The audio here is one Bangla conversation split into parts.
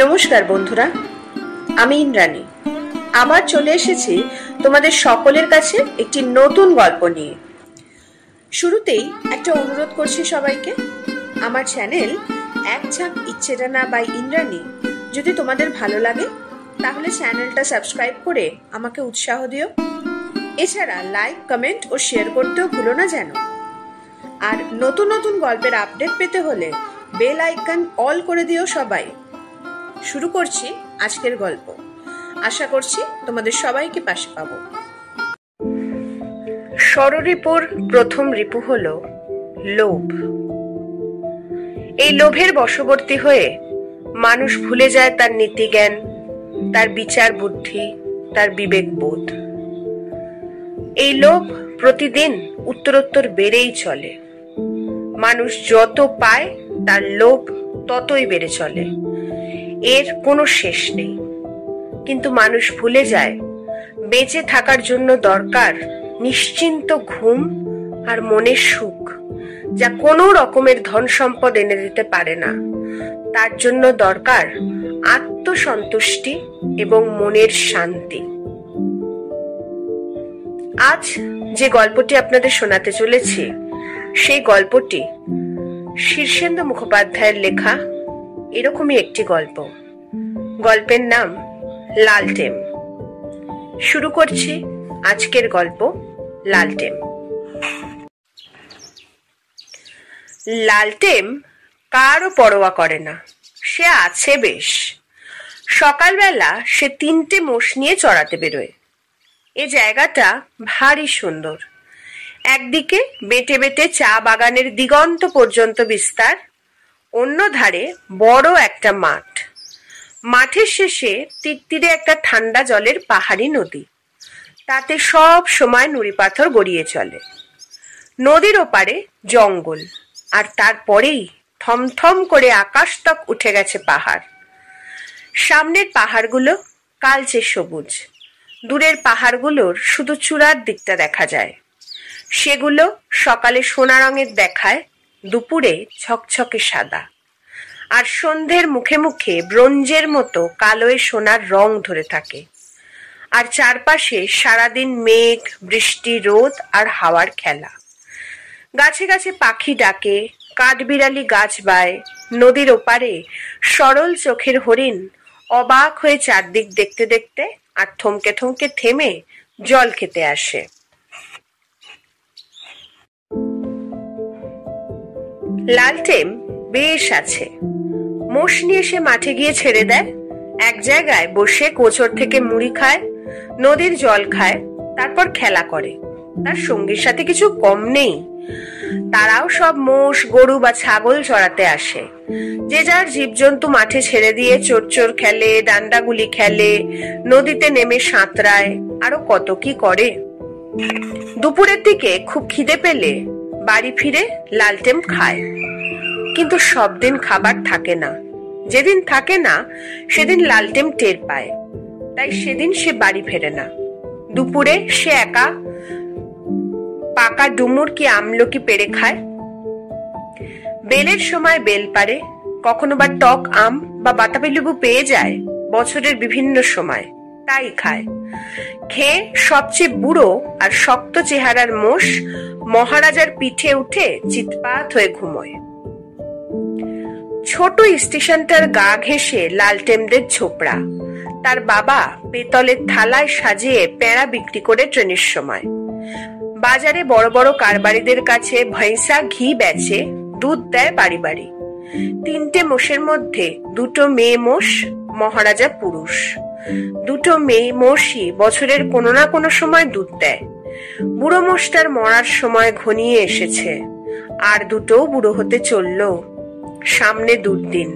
নমস্কার বন্ধুরা, আমি ইন্দ্রাণী আবার চলে এসেছি তোমাদের সকলের কাছে একটি নতুন গল্প নিয়ে। শুরুতেই একটা অনুরোধ করছি সবাইকে, আমার চ্যানেল এক ঝাঁক ইচ্ছেডানা বাই ইন্দ্রাণী যদি তোমাদের ভালো লাগে তাহলে চ্যানেলটা সাবস্ক্রাইব করে আমাকে উৎসাহ দিও। এছাড়া লাইক, কমেন্ট ও শেয়ার করতেও ভুলো না যেন। আর নতুন নতুন গল্পের আপডেট পেতে হলে বেল আইকন অল করে দিও সবাই। শুরু করছি আজকের গল্প। আশা করছি তোমাদের সবাইকে পাশে পাবো। ষড়রিপুর প্রথম রিপু হলো লোভ। এই লোভের বশবর্তী হয়ে মানুষ ভুলে যায় তার নীতিজ্ঞান, তার বিচার বুদ্ধি, তার বিবেক বোধ। এই লোভ প্রতিদিন উত্তরোত্তর বেড়েই চলে। মানুষ যত পায় তার লোভ ততই বেড়ে চলে, এর কোনো শেষ নেই। কিন্তু মানুষ ভুলে যায় বেঁচে থাকার জন্য দরকার নিশ্চিন্ত ঘুম আর মনের সুখ, যা কোনো রকমের ধন সম্পদ এনে দিতে পারে না। তার জন্য দরকার আত্মসন্তুষ্টি এবং মনের শান্তি। আজ যে গল্পটি আপনাদের শোনাতে চলেছি সেই গল্পটি শীর্ষেন্দু মুখোপাধ্যায়ের লেখা এরকমই একটি গল্প। গল্পের নাম লালটেম। শুরু করছি আজকের গল্প লালটেম। লালটেম কারও পরোয়া করে না, সে আছে বেশ। সকালবেলা সে 3টে মোষ নিয়ে চড়াতে বেরোয়। এ জায়গাটা ভারী সুন্দর। একদিকে বেটে বেটে চা বাগানের দিগন্ত পর্যন্ত বিস্তার, অন্য ধারে বড় একটা মাঠ। মাঠের শেষে তীরে একটা ঠান্ডা জলের পাহাড়ি নদী, তাতে সব সময় নুড়ি পাথর গড়িয়ে চলে। নদীর ওপারে জঙ্গল, আর তারপরেই থমথম করে আকাশতক উঠে গেছে পাহাড়। সামনের পাহাড়গুলো কালচে সবুজ, দূরের পাহাড়গুলোর শুধু চূড়ার দিকটা দেখা যায়। সেগুলো সকালে সোনা রঙের দেখায়, দুপুরে ছকছকে সাদা, আর সন্ধ্যের মুখে মুখে ব্রোঞ্জের মতো কালোয় সোনার রং ধরে থাকে। আর চারপাশে সারাদিন মেঘ, বৃষ্টি, রোদ আর হাওয়ার খেলা। গাছে গাছে পাখি ডাকে, কাঠবিড়ালি গাছ বায়। নদীর ওপারে সরল চোখের হরিণ অবাক হয়ে চারদিক দেখতে দেখতে আর থমকে থমকে থেমে জল খেতে আসে। লালটেম বেশ আছে। মোষ নিয়ে সে মাঠে গিয়ে ছেড়ে দেয়। এক জায়গায় বসে কোচর থেকে মুড়ি খায়, নদীর জল খায়, তারপর খেলা করে। তার সঙ্গীর সাথে কিছু কম নেই। তারাও সব মোষ, গরু বা ছাগল চড়াতে আসে। যে যার জীবজন্তু মাঠে ছেড়ে দিয়ে চোর খেলে, ডান্ডাগুলি খেলে, নদীতে নেমে সাঁতরায়, আরো কত কি করে। দুপুরের দিকে খুব খিদে পেলে বাড়ি ফিরে লালটেম খায়। কিন্তু সব দিন খাবার থাকে না। যেদিন থাকে না সেদিন লালটেম টের পায়, তাই সেদিন সে বাড়ি ফেরে না। দুপুরে সে একা পাকা ডুমুর কি আমলকি পেড়ে খায়। বেলের সময় বেল পারে, কখনো বা টক আম বা বাতাবি লেবু পেয়ে যায় বছরের বিভিন্ন সময়, তাই খায়। খেয়ে সবচেয়ে বুড়ো আর শক্ত চেহারার মোষ মহারাজার পিঠে উঠে চিৎপাত হয়ে ঘুমোয়। ছোট স্টেশনটার গা ঘেঁষে লালটেমদের ঝোপড়া। তার বাবা পেতলের থালায় সাজিয়ে পেঁড়া বিক্রি করে ট্রেনের সময়। বাজারে বড় বড় কারবারিদের কাছে ভৈঁসা ঘি বেচে, দুধ দেয় বাড়ি বাড়ি। 3টে মোষের মধ্যে 2টো মেয়ে মোষ মহারাজা পুরুষ। 2টো মেয়ে মোষই বছরের কোনো না কোনো সময় দুধ দেয়। বুড়ো মোষটার মরার সময় ঘনিয়ে এসেছে, আর 2টোও বুড়ো হতে চলল। সামনে দুর্দিন।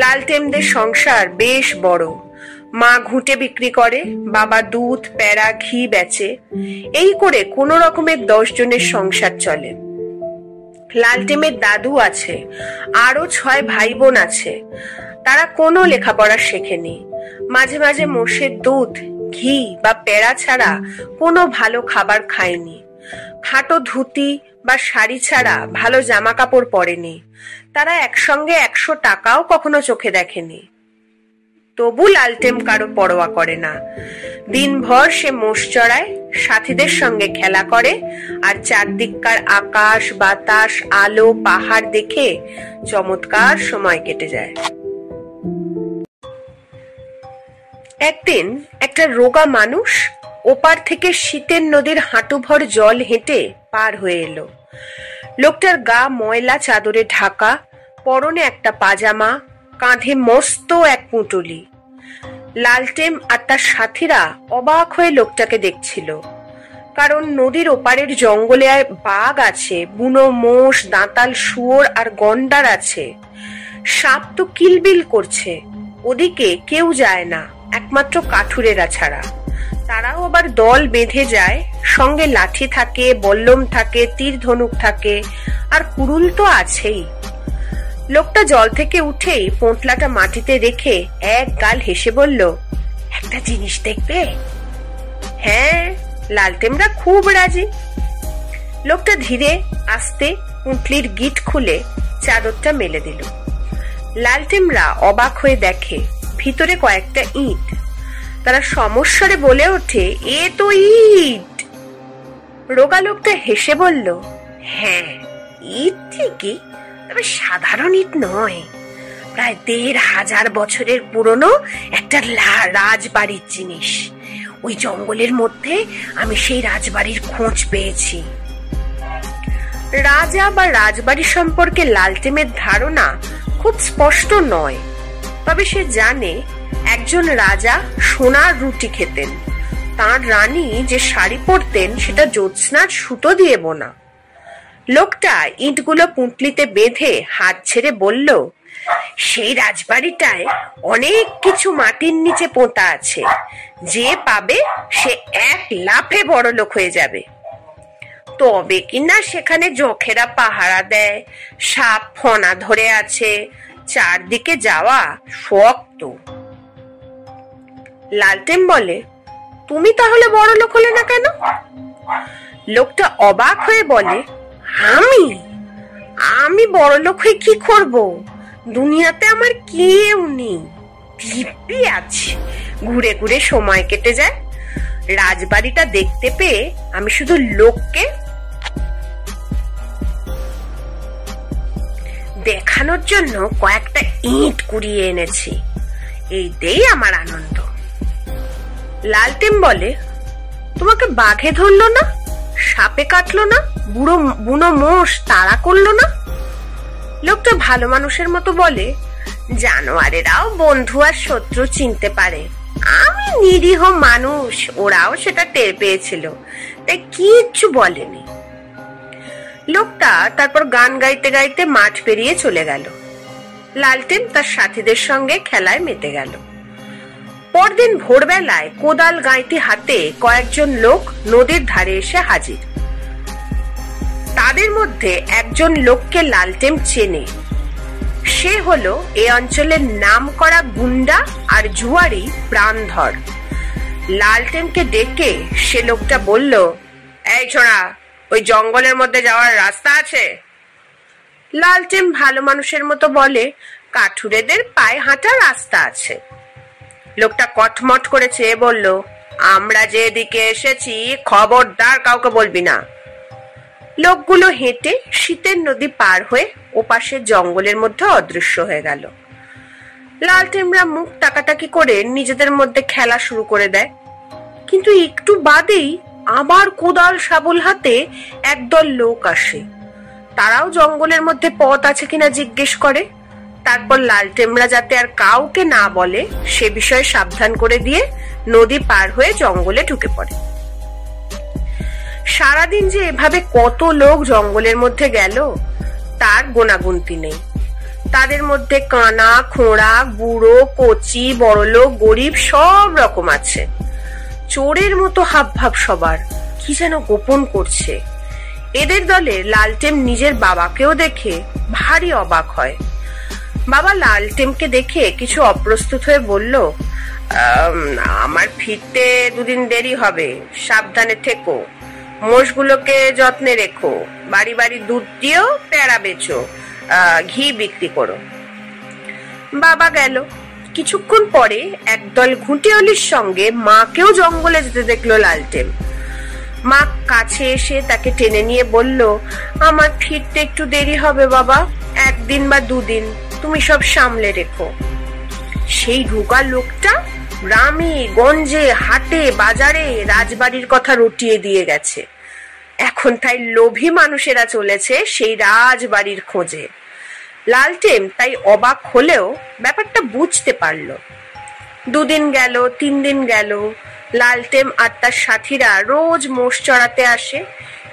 লালটেমদের সংসার বেশ বড়। মা ঘুঁটে বিক্রি করে, বাবা দুধ, পেঁড়া, ঘি বেচে। এই করে কোনো রকমের 10 জনের সংসার চলে। লালটেমের দাদু আছে, আরো 6 ভাই বোন আছে। তারা কোনো লেখাপড়া শেখেনি। মাঝে মাঝে মোষের দুধ, ঘি বা পেঁড়া ছাড়া কোনো ভালো খাবার খায়নি। খাটো ধুতি বা শাড়ি ছাড়া ভালো জামা কাপড় পরেনি। তারা একসঙ্গে 100 টাকাও কখনো চোখে দেখেনি। তবু লালটেম কারো পরোয়া করে না। দিনভর সে মোষ চড়ায়, সাথীদের সঙ্গে খেলা করে, আর চারদিককার আকাশ বাতাস আলো পাহাড় দেখে চমৎকার সময় কেটে যায়। একদিন একটা রোগা মানুষ ওপার থেকে শীতের নদীর হাঁটুভর জল হেঁটে পার হয়ে এলো। লোকটার গা ময়লা চাদরে ঢাকা, পরনে একটা পাজামা, কাঁধে মস্ত এক পুঁটুলি। লালটেম আর তার সাথীরা অবাক হয়ে লোকটাকে দেখছিল, কারণ নদীর ওপারের জঙ্গলে বাঘ আছে, বুনো মোষ, দাঁতাল শুয়োর আর গন্ডার আছে। সাপ তো কিলবিল করছে, ওদিকে কেউ যায় না একমাত্র কাঠুরেরা ছাড়া। তারাও আবার দল বেঁধে যায়, সঙ্গে লাঠি থাকে, বল্লম থাকে, তীর ধনুক থাকে, আর কুড়ুল তো আছেই। লোকটা জল থেকে উঠেই পোঁটলাটা মাটিতে রেখে এক গাল হেসে বলল, একটা জিনিস দেখবে? হ্যাঁ, লালটেমরা খুব রাজি। লোকটা ধীরে আস্তে পুঁটলির গিট খুলে চাদরটা মেলে দিল। লালটেমরা অবাক হয়ে দেখে ভিতরে কয়েকটা ইট। তারা সমস্বরে বলে ওঠে, এ তো ইট। রোগা লোকটা হেসে বলল, হ্যাঁ, ইট ঠিকই, তবে সাধারণ ইট নয়। প্রায় ১৫০০ বছরের পুরনো একটা রাজবাড়ির জিনিস। ওই জঙ্গলের মধ্যে আমি সেই রাজবাড়ির খোঁজ পেয়েছি। রাজা বা রাজবাড়ি সম্পর্কে লালটেমের ধারণা খুব স্পষ্ট নয়, তবে সে জানে একজন রাজা সোনার রুটি খেতেন, তার রানী যে শাড়ি পরতেন সেটা জ্যোৎস্নার সুতো দিয়ে বোনা। লোকটা ইটগুলো পুঁটলিতে বেঁধে হাত ছেড়ে বলল, সেই রাজবাড়িটায় অনেক কিছু মাটির নিচে পোঁতা আছে, যে পাবে সে এক লাফে বড়লোক হয়ে যাবে। তবে কিনা সেখানে জখেরা পাহারা দেয়, সাপ ফনা ধরে আছে, চারদিকে যাওয়া শক্ত। লালটেম বলে, তুমি তাহলে বড়লোক হলে না কেন? লোকটা অবাক হয়ে বলে, আমি বড়লোক হয়ে কি করব? দুনিয়াতে আমার কেউ নেই, দিব্যি আছে, ঘুরে ঘুরে সময় কেটে যায়। রাজবাড়িটা দেখতে পেয়ে আমি শুধু লোককে দেখানোর জন্য কয়েকটা ইট কুড়িয়ে এনেছি, এইটাই আমার আনন্দ। লালটেম বলে, তোমাকে বাঘে ধরলো না, সাপে কাটলো না, বুনো মোষ তাড়া করলো না? লোকটা ভালো মানুষের মতো বলে, জানোয়ারেরাও বন্ধু আর শত্রু চিনতে পারে, আমি নিরীহ মানুষ, ওরাও সেটা টের পেয়েছিল, তাই কিচ্ছু বলেনি। লোকটা তারপর গান গাইতে গাইতে মাঠ পেরিয়ে চলে গেল। লালটেম তার সাথীদের সঙ্গে খেলায় মেতে গেল। পরদিন ভোরবেলায় কোদাল গাঁইতি হাতে কয়েকজন লোক নদীর ধারে এসে হাজির। তাদের মধ্যে একজন লোককে লালটেম চেনে। সে হলো এ অঞ্চলের নামকরা গুন্ডা আর জুয়ারি প্রাণধর। লালটেমকে ডেকে সে লোকটা বলল, এই ছোড়া, ওই জঙ্গলের মধ্যে যাওয়ার রাস্তা আছে? লালটেম ভালো মানুষের মতো বলে, কাঠুরেদের পায়ে হাঁটা রাস্তা আছে। লোকটা কটমট করে চেয়ে বলল, আমরা যেদিকে এসেছি খবরদার কাউকে বলবি না। লোকগুলো হেঁটে শীতের নদী পার হয়ে ওপাশের জঙ্গলের মধ্যে অদৃশ্য হয়ে গেল। লালটেমরা মুখ তাকাতাকি করে নিজেদের মধ্যে খেলা শুরু করে দেয়, কিন্তু একটু বাদেই আবার কোদাল শাবল হাতে একদল লোক আসে। তারাও জঙ্গলের মধ্যে পথ আছে কিনা জিজ্ঞেস করে। তারপর লালটেমরা যাতে আর কাউকে না বলে সে বিষয়ে সাবধান করে দিয়ে নদী পার হয়ে জঙ্গলে ঢুকে পড়ে। সারাদিন যে এভাবে কত লোক জঙ্গলের মধ্যে গেল তার গোনাগুনতি নেই। তাদের মধ্যে কানা, খোঁড়া, বুড়ো, কচি, বড়লোক, গরিব সব রকম আছে। চোরের মতো হাবভাব সবার, কি যেন গোপন করছে। এদের দলে লালটেম নিজের বাবাকেও দেখে ভারী অবাক হয়। বাবা লালটেমকে দেখে কিছু অপ্রস্তুত হয়ে বলল, আমার ফিরতে 2 দিন দেরি হবে, সাবধানে থেকো, মোষগুলোকে যত্নে রেখো, বাড়ি বাড়ি দুধ দিও, পেয়ারা বেচো, ঘি বিক্রি করো। বাবা গেল, কিছুক্ষণ পরে একদল ঘুঁটিওয়ালির সঙ্গে মাকেও জঙ্গলে যেতে দেখলো লালটেন। মা কাছে এসে তাকে টেনে নিয়ে বলল, আমার ফিরতে একটু দেরি হবে বাবা, 1 দিন বা 2 দিন, তুমি সব সামলে রেখো। সেই ঢোকা লোকটা গ্রামে গঞ্জে হাটে বাজারে রাজবাড়ির কথা রটিয়ে দিয়ে গেছে। এখন তাই লোভী মানুষেরা চলেছে সেই রাজবাড়ির খোঁজে। লালটেন তাই অবাক হলেও ব্যাপারটা বুঝতে পারল। 2 দিন গেল, 3 দিন গেল। লালটেন আর তার সাথীরা রোজ মোষ চড়াতে আসে,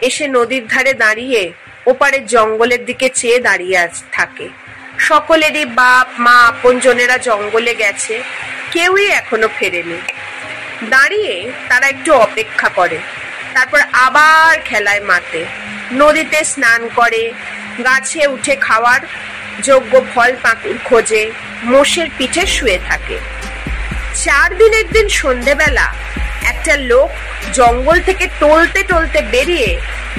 এসে নদীর ধারে দাঁড়িয়ে ওপারের জঙ্গলের দিকে চেয়ে দাঁড়িয়ে থাকে। সকলেরই বাপ মা আপনজনেরা জঙ্গলে গেছে, কেউই এখনো ফেরেনি। দাঁড়িয়ে তারা একটু অপেক্ষা করে, তারপর আবার খেলায় মাতে, নদীতে স্নান করে, গাছে উঠে খাওয়ার যোগ্য ফল পাকুড় খোঁজে, মোষের পিঠে শুয়ে থাকে। 4 দিনের দিন সন্ধেবেলা একটা লোক জঙ্গল থেকে টলতে টলতে বেরিয়ে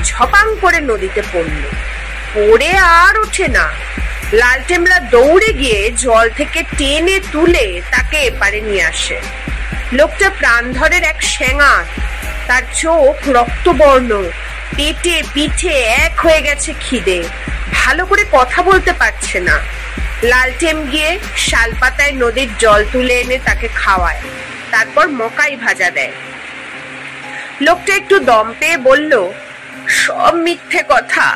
ঝপাং করে নদীতে পড়ল। পড়ে আর ওঠে না। লালটেনরা দৌড়ে গিয়ে জল থেকে টেনে তুলে তাকে এপারে নিয়ে আসে। লোকটা প্রাণধরের এক শেঙার, তার চোখ রক্তবর্ণ, পেটে পিঠে এক হয়ে গেছে খিদে, ভালো করে কথা বলতে পারছে না। লালটেন গিয়ে শালপাতায় নদীর জল তুলে এনে তাকে খাওয়ায়, তারপর মকাই ভাজা দেয়। লোকটা একটু দম পেয়ে বলল, সব মিথ্যে কথা,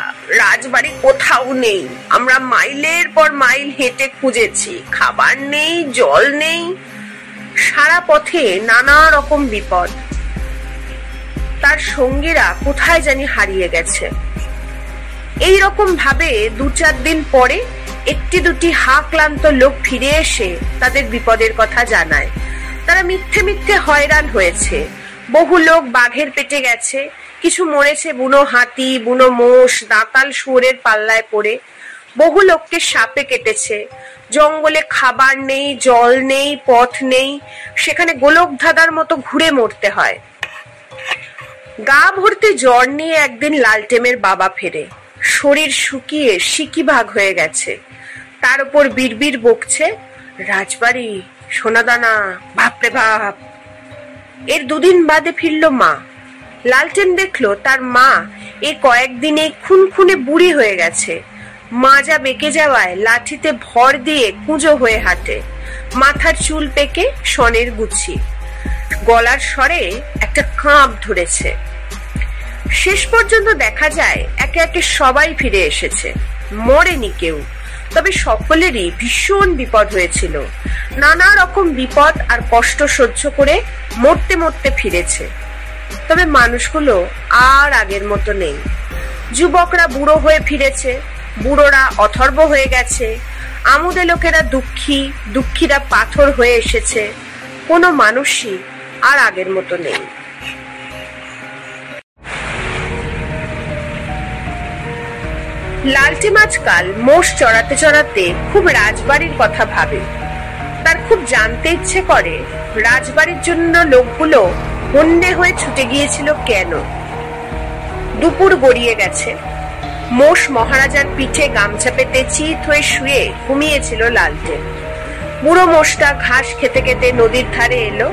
রাজবাড়ি কোথাও নেই। আমরা মাইলের পর মাইল হেঁটে খুঁজেছি, খাবার নেই, জল নেই, সারা পথে নানা রকম বিপদ। তার সঙ্গীরা কোথায় জানি হারিয়ে গেছে। এই রকম ভাবে 2-4 দিন পরে 1-2টি ক্লান্ত লোক ফিরে এসে তাদের বিপদের কথা জানায়। তারা মিথ্যে মিথ্যে হয়রান হয়েছে। বহু লোক বাঘের পেটে গেছে, কিছু মরেছে বুনো হাতি, বুনো মোষ, দাঁতাল শুয়োরের পাল্লায় পড়ে। বহু লোককে সাপে কেটেছে। জঙ্গলে খাবার নেই, জল নেই, পথ নেই, সেখানে গোলক ধাঁধার মতো ঘুরে মরতে হয়। গা ভর্তি জ্বর নিয়ে একদিন লালটেনের বাবা ফেরে। শরীর শুকিয়ে সিকি ভাগ হয়ে গেছে। তার উপর বিড়বিড় বকছে, রাজবাড়ি, সোনাদানা, বাপরে বাপ। এর 2 দিন বাদে ফিরল মা। লালটেন দেখলো তার মা এই কয়েকদিনে খুনখুনে বুড়ি হয়ে গেছে। মাজা বেঁকে যাওয়ায় লাঠিতে ভর দিয়ে কুঁজো হয়ে হাঁটে। মাথার চুল পেকে সনের গুছি, গলার স্বরে একটা কাঁপ ধরেছে। শেষ পর্যন্ত দেখা যায় একে একে সবাই ফিরে এসেছে, মরেনি কেউ। তবে সকলেরই ভীষণ বিপদ হয়েছিল। নানা রকম বিপদ আর কষ্ট সহ্য করে মরতে মরতে ফিরেছে। তবে মানুষগুলো আর আগের মতো নেই। যুবকরা বুড়ো হয়ে ফিরেছে, বুড়োরা অথর্ব হয়ে গেছে, আমুদে লোকেরা দুঃখী, দুঃখীরা পাথর হয়ে এসেছে। কোনো মানুষই আর আগের মতো নেই। লালটেন আজকাল মোষ চড়াতে চড়াতে খুব রাজবাড়ির কথা ভাবে। তার খুব জানতে ইচ্ছে করে রাজবাড়ির জন্য লোকগুলো হন্যে হয়ে ছুটে গিয়েছিল কেন। দুপুর গড়িয়ে গেছে। মোষ মহারাজার পিঠে গামছা পেতে চিত হয়ে শুয়ে ঘুমিয়েছিল লালটেন। বুড়ো মোষটা ঘাস খেতে খেতে নদীর ধারে এলো।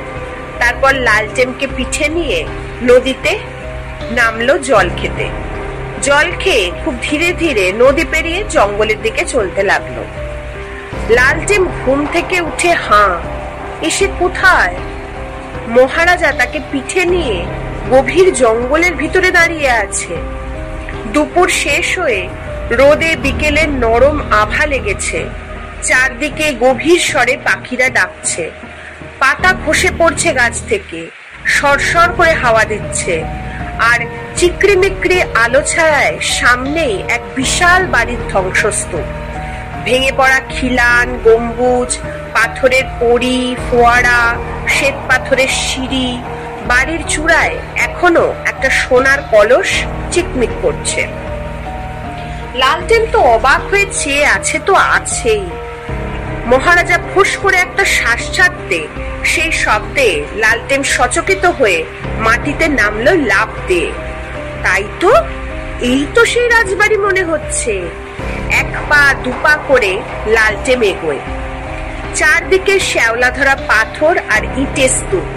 তারপর লালটেনকে পিঠে নিয়ে নদীতে নামলো জল খেতে। জল খেয়ে খুব ধীরে ধীরে নদী পেরিয়ে জঙ্গলের দিকে চলতে লাগলো। লালটেন ঘুম থেকে উঠে এসে কোথায়? মহারাজা তাকে পিঠে নিয়ে গভীর জঙ্গলের ভিতরে দাঁড়িয়ে আছে। দুপুর শেষ হয়ে রোদে বিকেলের নরম আভা লেগেছে। চারদিকে গভীর স্বরে পাখিরা ডাকছে, পাতা খসে পড়ছে গাছ থেকে, সরসর করে হাওয়া দিচ্ছে। আর চিকড়ি মিকড়ি আলো ছায়ায় সামনেই এক বিশাল বাড়ির ধ্বংসস্তূপ। ভেঙে পড়া খিলান, গম্বুজ, পাথরের পড়ি, ফোয়ারা, শ্বেত পাথরের সিঁড়ি। বাড়ির চূড়ায় এখনো একটা সোনার কলস চিকমিক করছে। লালটেন তো অবাক হয়ে চেয়ে আছে তো আছেই। মহারাজা ফুস করে একটা শ্বাস ছাড়তে, সেই শব্দে লালটেন সচকিত হয়ে মাটিতে নামলো লাফ দিয়ে। তাই তো, এই তো সেই রাজবাড়ি মনে হচ্ছে। 1 পা 2 পা করে লালটেন এগোয়। চারদিকে শ্যাওলা ধরা পাথর আর ইটের স্তূপ।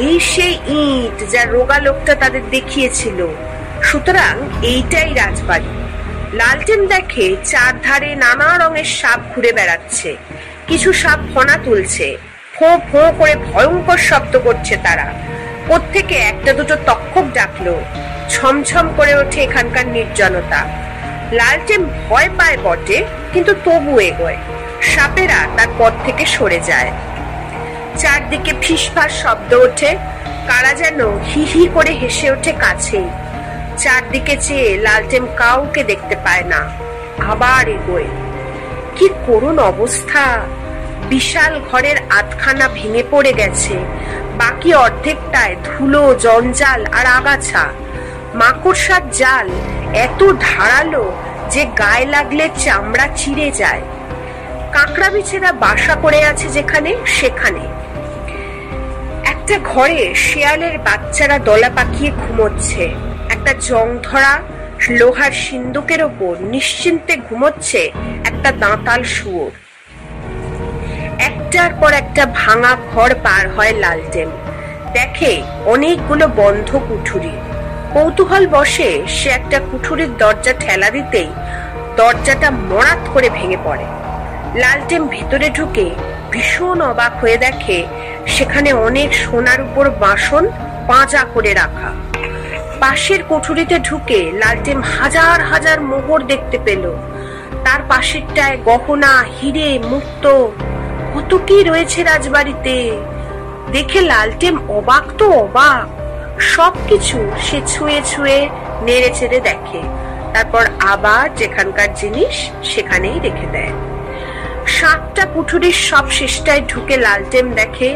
এই সেই ইট যা রোগা লোকটা তাদের দেখিয়েছিল। সুতরাং এইটাই রাজবাড়ি। লালটেন দেখে চারধারে নানা রঙের সাপ ঘুরে বেড়াচ্ছে। কিছু সাপ ফনা তুলছে, ফোঁ ফোঁ করে ভয়ঙ্কর শব্দ করছে তারা। প্রত্যেকে একটা দুটো তক্ষক ডাকলো। ছমছম করে ওঠে এখানকার নির্জনতা। লালটেন ভয় পায় বটে, কিন্তু তবু এগোয়। সাপেরা তার পথ থেকে সরে যায়। চারদিকে ফিসফাস শব্দ ওঠে, কারা যেন হি হি করে হেসে ওঠে কাছেই। চারদিকে চেয়ে লালটেন কাউকে দেখতে পায় না, আবার এগোয়। কি করুণ অবস্থা! বিশাল ঘরের আধখানা ভেঙে পড়ে গেছে, বাকি অর্ধেকটায় ধুলো, জঞ্জাল আর আগাছা। মাকড়সার জাল এত ধারালো যে গায়ে লাগলে চামড়া চিড়ে যায়। কাঁকড়া বিছেরা বাসা করে আছে যেখানে সেখানে। একটা ঘরে শেয়ালের বাচ্চারা দলা পাকিয়ে ঘুমোচ্ছে। একটা জং ধরা লোহার সিন্দুকের ওপর নিশ্চিন্তে ঘুমোচ্ছে একটা দাঁতাল শুয়োর। একটার পর একটা ভাঙা ঘর পার হয় লালটেন। দেখে অনেকগুলো বন্ধ কুঠুরি। কৌতূহল বসে সে একটা কুঠুরির দরজা ঠেলা দিতেই দরজাটা মরাত করে ভেঙে পড়ে। লালটেন ভিতরে ঢুকে ভীষণ অবাক হয়ে দেখে সেখানে অনেক সোনার উপর বাসন পাঁজা করে রাখা। পাশের কুঠুরিতে ঢুকে লালটেন হাজার হাজার মোহর দেখতে পেল। তার পাশেরটায় গহনা, হিরে, মুক্ত, কত কি রয়েছে রাজবাড়িতে। দেখে লালটেন অবাক তো অবাক। সবকিছু সে ছুঁয়ে ছুঁয়ে নেড়ে চেড়ে দেখে, তারপর আবার যেখানকার জিনিস সেখানেই রেখে দেয়। 7টা কুঠুরির সব শেষটায় ঢুকে লালটেন দেখে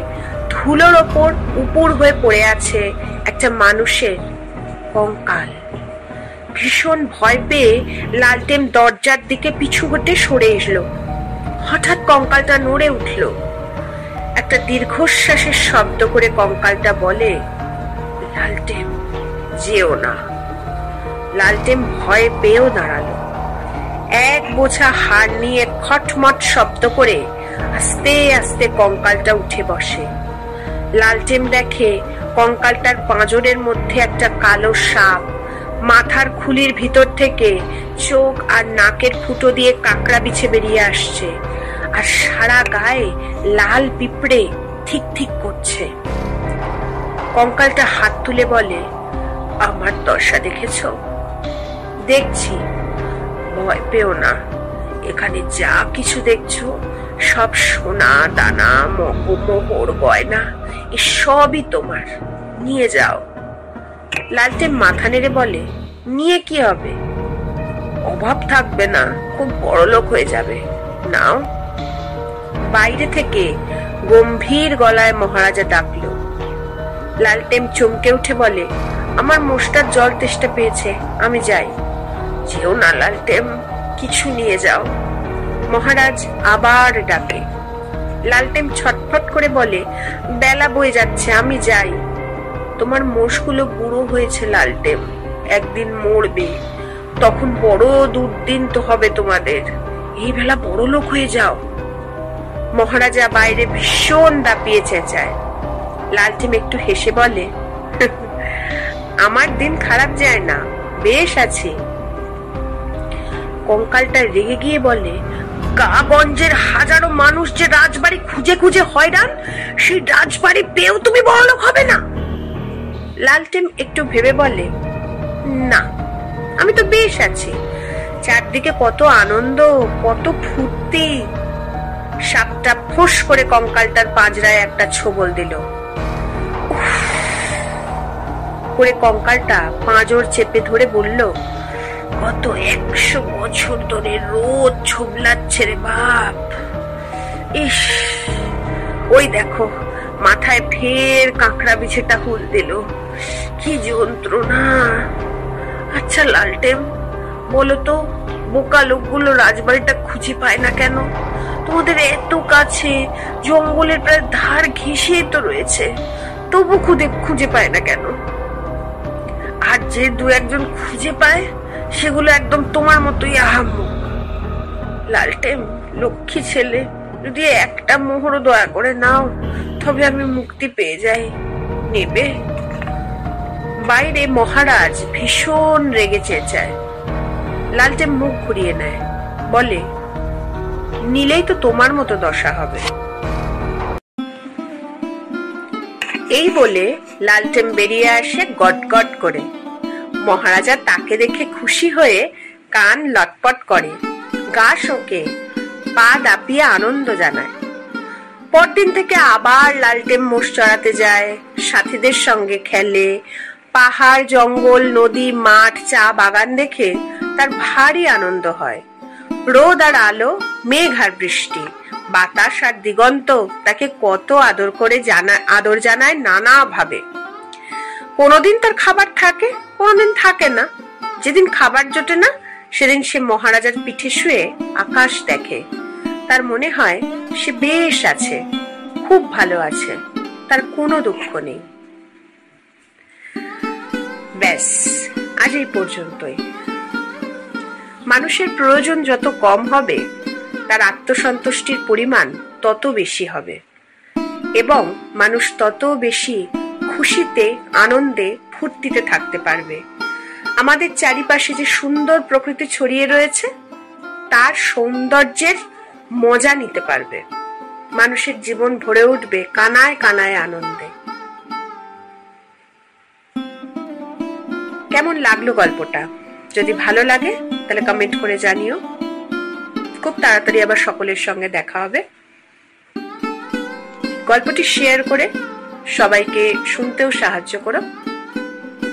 ধুলোর ওপর উপুড় হয়ে পড়ে আছে একটা মানুষের কঙ্কাল। ভীষণ ভয় পেয়ে লালটেন দরজার দিকে পিছু হটে সরে এলো। হঠাৎ কঙ্কালটা নড়ে উঠল। একটা দীর্ঘশ্বাসের শব্দ করে কঙ্কালটা বলে, লালটেন, যেও না। লালটেন ভয় পেয়েও দাঁড়ালো। এক বোঝা হাড় নিয়ে খটমট শব্দ করে আস্তে আস্তে কঙ্কালটা উঠে বসে। লালটেন দেখে কঙ্কালটার পাঁজরের মধ্যে একটা কালো সাপ। মাথার খুলির ভিতর থেকে চোখ আর নাকের ফুটো দিয়ে কাঁকড়া বিছে বেরিয়ে আসছে, আর সারা গায়ে লাল পিঁপড়ে ঠিক ঠিক করছে। কঙ্কালটা হাত তুলে বলে, আমার দশা দেখেছ? দেখছি, ভয় পেও না। এখানে যা কিছু দেখছো সব সোনা দানা, মোহর, গয়না, এ সবই তোমার, নিয়ে যাও। লালটেন মাথা নেড়ে বলে, নিয়ে কি হবে? অভাব থাকবে না, খুব বড়লোক হয়ে যাবে, নাও। বাইরে থেকে গম্ভীর গলায় মহারাজা ডাকলো। লালটেন চমকে উঠে বলে, আমার মোষটার জল তেষ্টা পেয়েছে, আমি যাই। যেও না লালটেন, কিছু নিয়ে যাও। মহারাজ আবার ডাকে। লালটেন ছটফট করে বলে, বেলা বয়ে যাচ্ছে, আমি যাই। তোমার মোষগুলো বুড়ো হয়েছে লালটেন, একদিন মরবে, তখন বড় দুর্দিন তো হবে তোমাদের। এই বেলা বড় লোক হয়ে যাও। মহারাজা বাইরে ভীষণ দাপিয়ে চেঁচায়। লালটেন একটু হেসে বলে, আমার দিন খারাপ যায় না, বেশ আছে। কঙ্কালটা রেগে গিয়ে বলে, গাগঞ্জের হাজারো মানুষ যে রাজবাড়ি খুঁজে খুঁজে হয়রান, সেই রাজবাড়ি পেয়েও তুমি বড়লোক হবে না? লালটেন একটু ভেবে বলে, না, আমি তো বেশ আছি। চারদিকে কত আনন্দ, কত ফুর্তি। সাপটা ফোঁস করে কঙ্কালটার পাঁজরায় একটা ছোবল দিল। করে কঙ্কালটা পাঁজর চেপে ধরে বলল, গত 100 বছর ধরে রোজ ছোবলাচ্ছে রে বাপ। ইস, ওই দেখো মাথায় ফের কাঁকড়া বিছেটা হুল দিল, কি যন্ত্রণা। আচ্ছা লালটেন, বলো তো, বোকা লোকগুলো রাজবাড়িটা খুঁজে পায় না কেন? তোমাদের এত কাছে, জঙ্গলের প্রায় ধার ঘেঁষে তো রয়েছে, তবু খুঁজে পায় না কেন? আর যে 2-1 খুঁজে পায়, সেগুলো একদম তোমার মতোই আহাম্মক। লালটেন লক্ষ্মী ছেলে, যদি একটা মোহরও দয়া করে নাও, তবে আমি মুক্তি পেয়ে যাই। নেবে? বাইরে মহারাজ ভীষণ রেগে চেঁচায়। লালটেন মুখ ঘুরিয়ে নেয়, বলে, নিলেই তো তোমার মতো দশা হবে। এই বলে লালটেন বেরিয়ে আসে গট গট করে। মহারাজা তাকে দেখে খুশি হয়ে কান লটপট করে, গা শোকে, পা দাপিয়ে আনন্দ জানায়। পরদিন থেকে আবার লালটেন মোষ চড়াতে যায়, সাথীদের সঙ্গে খেলে। পাহাড়, জঙ্গল, নদী, মাঠ, চা বাগান দেখে তার ভারী আনন্দ হয়। রোদ আর আলো, মেঘ আর বৃষ্টি, বাতাস আর দিগন্ত তাকে কত আদর জানায় নানা ভাবে। কোনোদিন তার খাবার থাকে, কোনোদিন থাকে না। যেদিন খাবার জোটে না, সেদিন সে মহারাজার পিঠে শুয়ে আকাশ দেখে। তার মনে হয় সে বেশ আছে, খুব ভালো আছে, তার কোনো দুঃখ নেই। ব্যাস, আজ এই পর্যন্তই। মানুষের প্রয়োজন যত কম হবে, তার আত্মসন্তুষ্টির পরিমাণ তত বেশি হবে, এবং মানুষ তত বেশি খুশিতে, আনন্দে, ফুর্তিতে থাকতে পারবে। আমাদের চারিপাশে যে সুন্দর প্রকৃতি ছড়িয়ে রয়েছে, তার সৌন্দর্যের মজা নিতে পারবে। মানুষের জীবন ভরে উঠবে কানায় কানায় আনন্দে। কেমন লাগলো গল্পটা? যদি ভালো লাগে তাহলে কমেন্ট করে জানিও। খুব তাড়াতাড়ি আবার সকলের সঙ্গে দেখা হবে। গল্পটি শেয়ার করে সবাইকে শুনতেও সাহায্য করো।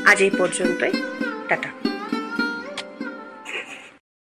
আজ এই পর্যন্তই।